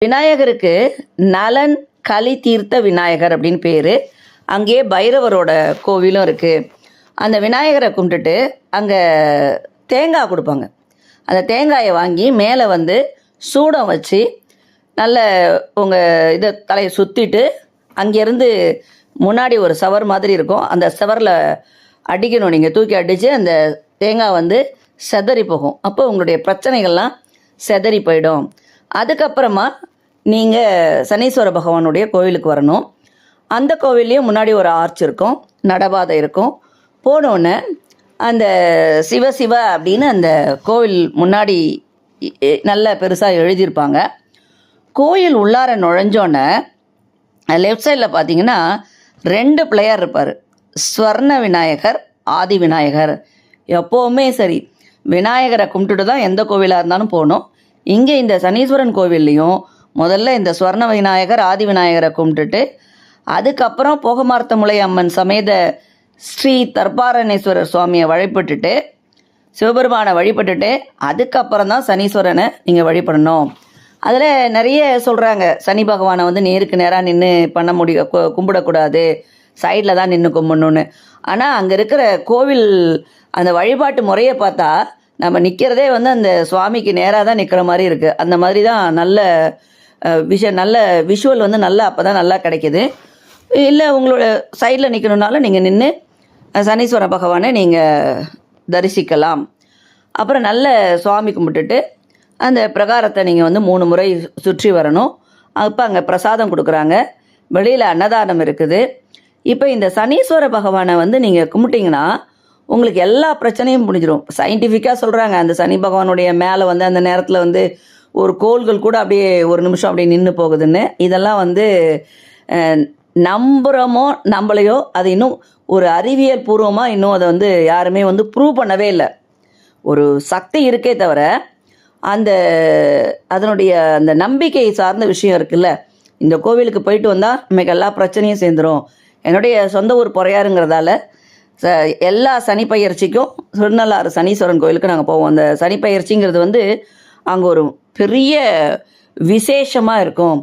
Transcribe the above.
விநாயகருக்கு நலன் களி தீர்த்த விநாயகர் அப்படின்னு பேர். அங்கேயே பைரவரோட கோவிலும் இருக்குது. அந்த விநாயகரை கும்பிட்டுட்டு அங்கே தேங்காய் கொடுப்பாங்க. அந்த தேங்காயை வாங்கி மேலே வந்து சூடம் வச்சு நல்ல உங்கள் இதை தலையை சுற்றிட்டு அங்கேருந்து முன்னாடி ஒரு சவர் மாதிரி இருக்கும், அந்த சவரில் அடிக்கணும். நீங்கள் தூக்கி அடித்து அந்த தேங்காய் வந்து செதறி போகும். அப்போ உங்களுடைய பிரச்சனைகள்லாம் செதறி போயிடும். அதுக்கப்புறமா நீங்கள் சனீஸ்வர பகவானுடைய கோவிலுக்கு வரணும். அந்த கோவில்லையும் முன்னாடி ஒரு ஆர்ச் இருக்கும், நடபாதை இருக்கும். போனோடனே அந்த சிவ அப்படின்னு அந்த கோவில் முன்னாடி நல்ல பெருசாக எழுதியிருப்பாங்க. கோயில் உள்ளார நுழைஞ்சோன்னே லெஃப்ட் சைடில் பார்த்தீங்கன்னா 2 பிள்ளையார் இருப்பார். ஸ்வர்ண விநாயகர், ஆதி விநாயகர். எப்போவுமே சரி, விநாயகரை கும்பிட்டுட்டு தான் எந்த கோவிலாக இருந்தாலும் போகணும். இங்கே இந்த சனீஸ்வரன் கோவில்லையும் முதல்ல இந்த ஸ்வர்ண விநாயகர், ஆதி விநாயகரை கும்பிட்டுட்டு அதுக்கப்புறம் போகமார்த்தமுலை அம்மன் சமேத ஸ்ரீ தர்பாரணேஸ்வரர் சுவாமியை வழிபட்டுட்டு, சிவபெருமானை வழிபட்டுட்டு அதுக்கப்புறம் தான் சனீஸ்வரனை நீங்கள் வழிபடணும். அதில் நிறைய சொல்கிறாங்க, சனி பகவானை வந்து நேருக்கு நேராக நின்று பண்ண கும்பிடக்கூடாது, சைடில் தான் நின்று கும்பிடணுன்னு. ஆனால் அங்கே இருக்கிற கோவில் அந்த வழிபாட்டு முறையை பார்த்தா நம்ம நிற்கிறதே வந்து அந்த சுவாமிக்கு நேராக தான் நிற்கிற மாதிரி இருக்குது. அந்த மாதிரி தான் நல்ல நல்ல விஷுவல் வந்து நல்லா அப்போ தான் நல்லா கிடைக்கிது. இல்லை உங்களோட சைடில் நிற்கணுன்னாலும் நீங்கள் நின்று சனீஸ்வர பகவானை நீங்கள் தரிசிக்கலாம். அப்புறம் நல்ல சுவாமி கும்பிட்டுட்டு அந்த பிரகாரத்தை நீங்கள் வந்து 3 முறை சுற்றி வரணும். அப்போ அங்கே பிரசாதம் கொடுக்குறாங்க, வெளியில் அன்னதானம் இருக்குது. இப்போ இந்த சனீஸ்வர பகவானை வந்து நீங்கள் கும்பிட்டிங்கன்னா உங்களுக்கு எல்லா பிரச்சனையும் முடிஞ்சிடும். சயின்டிஃபிக்காக சொல்கிறாங்க, அந்த சனி பகவானுடைய மேலே வந்து அந்த நேரத்தில் வந்து ஒரு கோள்கள் கூட அப்படியே ஒரு நிமிஷம் அப்படியே நின்று போகுதுன்னு. இதெல்லாம் வந்து நம்புகிறோமோ நம்பலையோ, அது இன்னும் ஒரு அறிவியல் பூர்வமாக இன்னும் அதை வந்து யாருமே வந்து ப்ரூவ் பண்ணவே இல்லை. ஒரு சக்தி இருக்கே தவிர அந்த அதனுடைய அந்த நம்பிக்கை சார்ந்த விஷயம் இருக்குல்ல. இந்த கோவிலுக்கு போயிட்டு வந்தால் நமக்கு எல்லா பிரச்சனையும் சேர்ந்துடும். என்னுடைய சொந்த ஊர் பொறையாருங்கிறதால எல்லா சனிப்பெயர்ச்சிக்கும் திருநள்ளாறு சனீஸ்வரன் கோயிலுக்கு நாங்கள் போவோம். அந்த சனிப்பெயர்ச்சிங்கிறது வந்து அங்கே ஒரு பெரிய விசேஷமாக இருக்கும்.